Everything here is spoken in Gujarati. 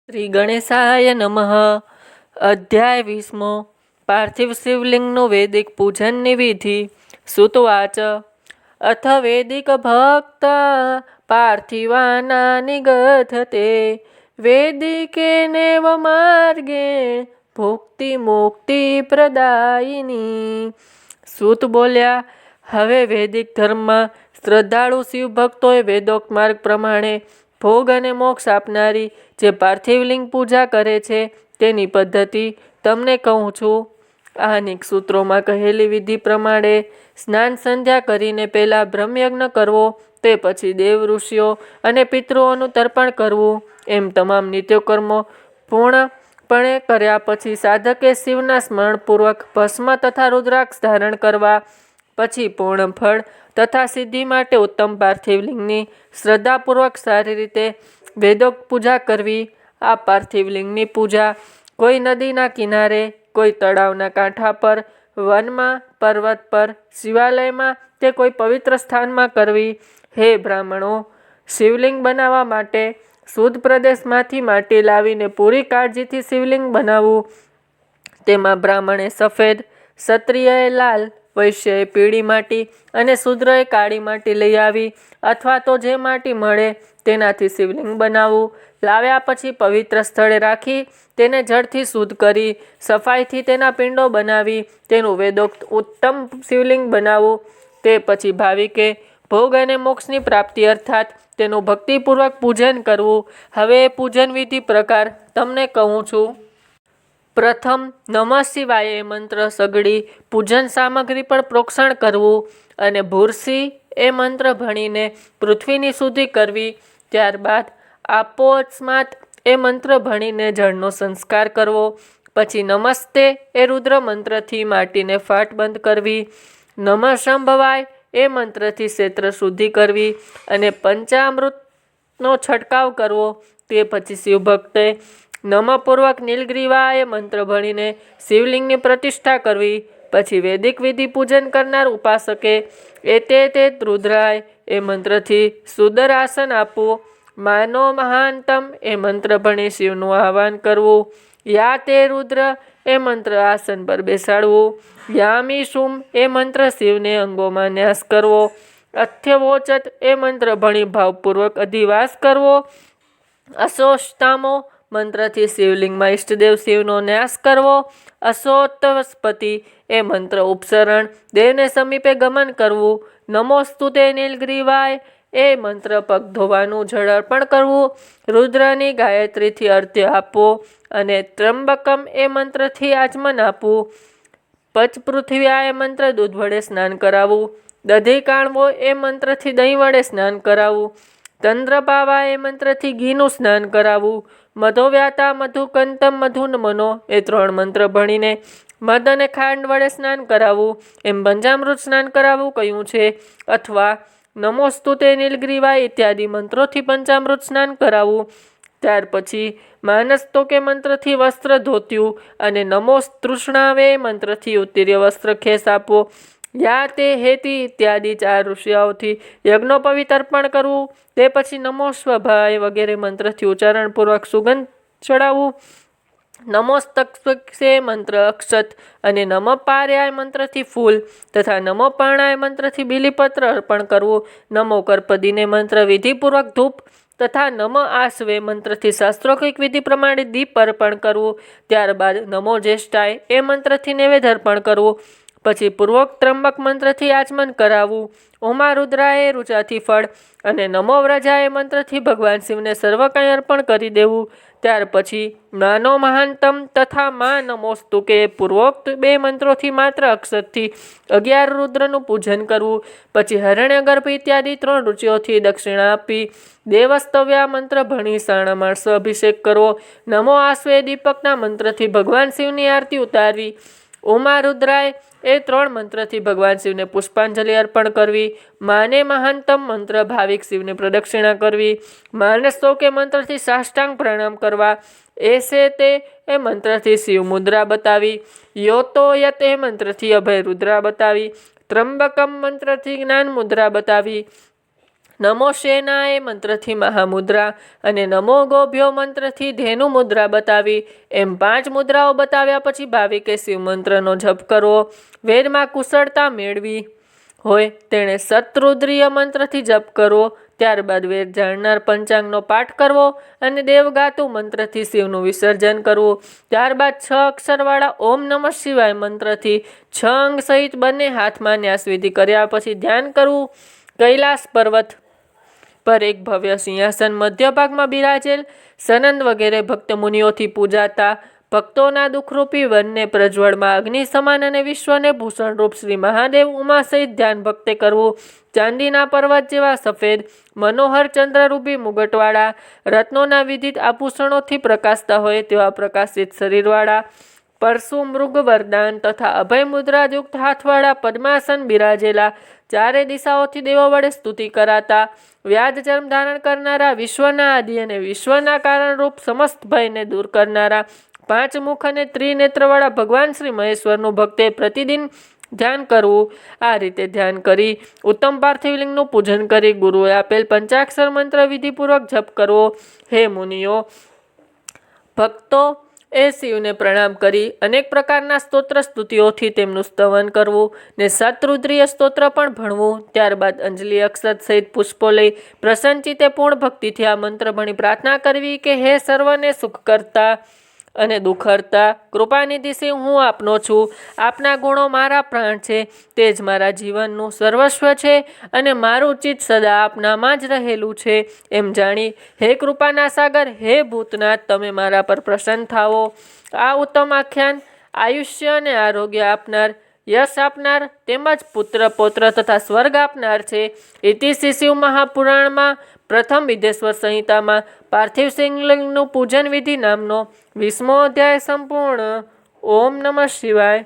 શ્રી ગણેશાય નમઃ. અધ્યાય 20. પાર્થિવ શિવલિંગનું વૈદિક પૂજનની વિધિ. સુતવાચ. અથ વૈદિક ભક્ત પાર્થિવાના નિગધતે વૈદિકેનેવ માર્ગે ભુક્તિ મુક્તિ પ્રદાયિની. સૂત બોલ્યા, હવે વૈદિક ધર્મમાં શ્રદ્ધાળુ શિવ ભક્તોએ વેદોક્ત માર્ગ પ્રમાણે ભોગ અને મોક્ષ આપનારી જે પાર્થિવલિંગ પૂજા કરે છે તેની પદ્ધતિ તમને કહું છું. આનિક સૂત્રોમાં કહેલી વિધિ પ્રમાણે સ્નાન સંધ્યા કરીને પહેલાં બ્રહ્મયજ્ઞ કરવો, તે પછી દેવ ઋષિઓ અને પિતૃઓનું તર્પણ કરવું, એમ તમામ નિત્યકર્મો પૂર્ણપણે કર્યા પછી સાધકે શિવના સ્મરણપૂર્વક ભસ્મ તથા રુદ્રાક્ષ ધારણ કરવા. પછી પૂર્ણ ફળ તથા સિદ્ધિ માટે ઉત્તમ પાર્થિવલિંગની શ્રદ્ધાપૂર્વક સારી રીતે વેદોક્ત પૂજા કરવી. આ પાર્થિવલિંગની પૂજા કોઈ નદીના કિનારે, કોઈ તળાવના કાંઠા પર, વનમાં, પર્વત પર, શિવાલયમાં કે કોઈ પવિત્ર સ્થાનમાં કરવી. હે બ્રાહ્મણો, શિવલિંગ બનાવવા માટે શુદ્ધ પ્રદેશમાંથી માટી લાવીને પૂરી કાળજીથી શિવલિંગ બનાવવું. તેમાં બ્રાહ્મણે સફેદ, ક્ષત્રિયએ લાલ, વૈશ્યએ પીળી માટી અને શૂદ્રએ કાળી માટી લઈ આવી અથવા તો જે માટી મળે તેનાથી શિવલિંગ બનાવવું. લાવ્યા પછી પવિત્ર સ્થળે રાખી તેને જળથી શુદ્ધ કરી સફાઈથી તેના પિંડો બનાવી તેનું વેદોક્ત ઉત્તમ શિવલિંગ બનાવવું. તે પછી ભાવિકે ભોગ અને મોક્ષની પ્રાપ્તિ અર્થાત તેનું ભક્તિપૂર્વક પૂજન કરવું. હવે પૂજન વિધિ પ્રકાર તમને કહું છું. પ્રથમ નમઃ શિવાય એ મંત્ર સગડી પૂજન સામગ્રી પર પ્રોક્ષણ કરવું અને ભૂરસી એ મંત્ર ભણીને પૃથ્વીની શુદ્ધિ કરવી. ત્યારબાદ આપોસ્માત એ મંત્ર ભણીને જળનો સંસ્કાર કરવો. પછી નમસ્તે એ રુદ્ર મંત્રથી માટીને ફાટ બંધ કરવી. નમઃ શંભવાય એ મંત્રથી ક્ષેત્ર શુદ્ધિ કરવી અને પંચામૃતનો છંટકાવ કરવો. તે પછી શિવભક્તે નમઃપૂર્વક નીલગ્રીવાય મંત્ર ભણીને શિવલિંગની પ્રતિષ્ઠા કરવી. પછી વૈદિક વિધિ પૂજન કરનાર ઉપાસકે એતે રુદ્રાય એ મંત્રથી સુદર આસન આપવું. માનો મહાંતમ એ મંત્ર ભણી શિવનું આહ્વાન કરવું. યા તે રુદ્ર એ મંત્ર આસન પર બેસાડવું. યામી શુમ એ મંત્ર શિવને અંગોમાં ન્યાસ કરવો. અથ્યવોચત એ મંત્ર ભણી ભાવપૂર્વક અધિવાસ કરવો. અશોષ્ટામો મંત્રથી શિવલિંગમાં ઈષ્ટદેવ શિવનો ન્યાસ કરવો. અશોત્તસ્પતિ એ મંત્ર ઉપસરણ દેવને સમીપે ગમન કરવું. નમોસ્તુતે નીલગ્રીવાય એ મંત્ર પગ ધોવાનું જળ અર્પણ કરવું. રુદ્રની ગાયત્રીથી અર્ધ્ય આપવો અને ત્રંબકમ એ મંત્રથી આચમન આપવું. પચપૃથ્વ્યા એ મંત્ર દૂધ વડે સ્નાન કરાવવું. દધી કાણવો એ મંત્રથી દહીં વડે સ્નાન કરાવવું. તંદ્રપાવા એ મંત્રથી ઘીનું સ્નાન કરાવવું. મધોવ્યાતા મધુકંતમ મધુનમનો એ 3 મંત્ર ભણીને મધ અને ખાંડ વડે સ્નાન કરાવવું. એમ પંચામૃત સ્નાન કરાવવું કહ્યું છે. અથવા નમોસ્તુતે નીલગ્રીવાય ઇત્યાદિ મંત્રોથી પંચામૃત સ્નાન કરાવવું. ત્યાર પછી માનસ્તોકે મંત્રથી વસ્ત્ર ધોત્યું અને નમોસ્તૃષ્ણાવે મંત્રથી ઉત્તીર્ય વસ્ત્ર ખેસ આપવો. યા તે હેતિ ઇત્યાદિ 4 ઋષિઓથી યજ્ઞોપવિત અર્પણ કરવું. તે પછી નમો સ્વભાય વગેરે મંત્રથી ઉચ્ચારણપૂર્વક સુગંધ ચડાવવું. નમોસ્તક્ષે મંત્ર અક્ષત અને નમઃ પાર્યાય મંત્રથી ફૂલ તથા નમઃ પર્ણાય મંત્રથી બિલીપત્ર અર્પણ કરવું. નમો કર્પદીને મંત્ર વિધિપૂર્વક ધૂપ તથા નમઃ આસવે મંત્રથી શાસ્ત્રોક્ત વિધિ પ્રમાણે દીપ અર્પણ કરવું. ત્યારબાદ નમો જ્યેષ્ઠાય એ મંત્રથી નૈવેદ્ય અર્પણ કરવું. પછી પૂર્વોક્ત ત્રંબક મંત્રથી આચમન કરાવવું. ઉમા રુદ્રાએ રુચાથી ફળ અને નમો વ્રજાએ મંત્રથી ભગવાન શિવને સર્વ કંઈ અર્પણ કરી દેવું. ત્યાર પછી માનો મહાંતમ તથા મા નમોસ્તુકે પૂર્વોક્ત 2 મંત્રોથી માત્ર અક્ષરથી 11 રુદ્રનું પૂજન કરવું. પછી હરણ્યગર્ભ ઇત્યાદિ 3 રુચિઓથી દક્ષિણા આપી દેવસ્તવ્યા મંત્ર ભણી સાણા માણસો અભિષેક કરવો. નમો આશ્વે દીપકના મંત્રથી ભગવાન શિવની આરતી ઉતારવી. ઉમા રુદ્રાય એ 3 મંત્રથી ભગવાન શિવને પુષ્પાંજલિ અર્પણ કરવી. માને મહાંતમ મંત્ર ભાવિક શિવને પ્રદક્ષિણા કરવી. માનસ્તોકે મંત્રથી સાષ્ટાંગ પ્રણામ કરવા. એસે તે એ મંત્રથી શિવ મુદ્રા બતાવી. યોતો યત એ મંત્રથી અભય રુદ્રા બતાવી. ત્રંબકમ મંત્રથી જ્ઞાન મુદ્રા બતાવી. નમો શેનાય મંત્રથી મહામુદ્રા અને નમો ગોભ્યો મંત્રથી ધેનુ મુદ્રા બતાવી. એમ 5 મુદ્રાઓ બતાવ્યા પછી ભાવિકે શિવ મંત્રનો જપ કરવો. વેદમાં કુશળતા મેળવી હોય તેણે શતરુદ્રીય મંત્રથી જપ કરવો. ત્યારબાદ વેદ જાણનાર પંચાંગનો પાઠ કરવો અને દેવગાતુ મંત્રથી શિવનું વિસર્જન કરવું. ત્યારબાદ 6 અક્ષરવાળા ઓમ નમઃ શિવાય મંત્રથી 6 અંગ સહિત બંને હાથમાં ન્યાસવિધિ કર્યા પછી ધ્યાન કરવું. કૈલાસ પર્વત પર એક ભવ્ય સિંહાસન મધ્ય ભાગમાં બિરાજેલ સનંદ વગેરે ભક્ત મુનિઓથી પૂજાતા ભક્તોના દુઃખરૂપી વનને પ્રજ્વળમાં અગ્નિ સમાન અને વિશ્વને ભૂષણરૂપ શ્રી મહાદેવ ઉમા સહિત ધ્યાન ભક્તે કરવું. ચાંદીના પર્વત જેવા સફેદ મનોહર ચંદ્રરૂપી મુગટવાળા રત્નોના વિધિત આભૂષણોથી પ્રકાશતા હોય તેવા પ્રકાશિત શરીરવાળા પરશુ મૃગ વરદાન તથા અભય મુદ્રાયુક્ત હાથવાળા પદ્માસન બિરાજેલા ચારે દિશાઓથી દેવો વડે સ્તુતિ કરાતા વ્યાજ જન્મ ધારણ કરનારા વિશ્વના આદિ અને વિશ્વના કારણરૂપ સમસ્ત ભયને દૂર કરનારા 5 મુખ અને ત્રિનેત્રવાળા ભગવાન શ્રી મહેશ્વરનું ભક્તે પ્રતિદિન ધ્યાન કરવું. આ રીતે ધ્યાન કરી ઉત્તમ પાર્થિવલિંગનું પૂજન કરી ગુરુએ આપેલ પંચાક્ષર મંત્ર વિધિપૂર્વક જપ કરવો. હે મુનિઓ, ભક્તો એ શિવને પ્રણામ કરી અનેક પ્રકારના સ્તોત્ર સ્તુતિઓથી તેમનું સ્તવન કરવું ને શતરુદ્રીય સ્તોત્ર પણ ભણવું. ત્યારબાદ અંજલિ અક્ષત સહિત પુષ્પો લઈ પ્રસન્નચિત્તે પૂર્ણ ભક્તિથી આ મંત્ર ભણી પ્રાર્થના કરવી કે હે સર્વને સુખ કરતા અને દુઃખહર્તા કૃપાનિધિ શિવ, હું આપનો છું. આપના ગુણો મારા પ્રાણ છે, તે જ મારા જીવનનું સર્વસ્વ છે અને મારું ચિત્ત સદા આપનામાં જ રહેલું છે એમ જાણી હે કૃપાના સાગર, હે ભૂતનાથ, તમે મારા પર પ્રસન્ન થાઓ. આ ઉત્તમ આખ્યાન આયુષ્ય અને આરોગ્ય આપનાર, યશ આપનાર તેમજ પુત્ર પૌત્ર તથા સ્વર્ગ આપનાર છે. ઇતિશ્રી શિવ મહાપુરાણમાં પ્રથમ વિદેશ્વર સંહિતામાં પાર્થિવ શિવલિંગનું પૂજન વિધિ નામનો 20મો અધ્યાય સંપૂર્ણ. ઓમ નમઃ શિવાય.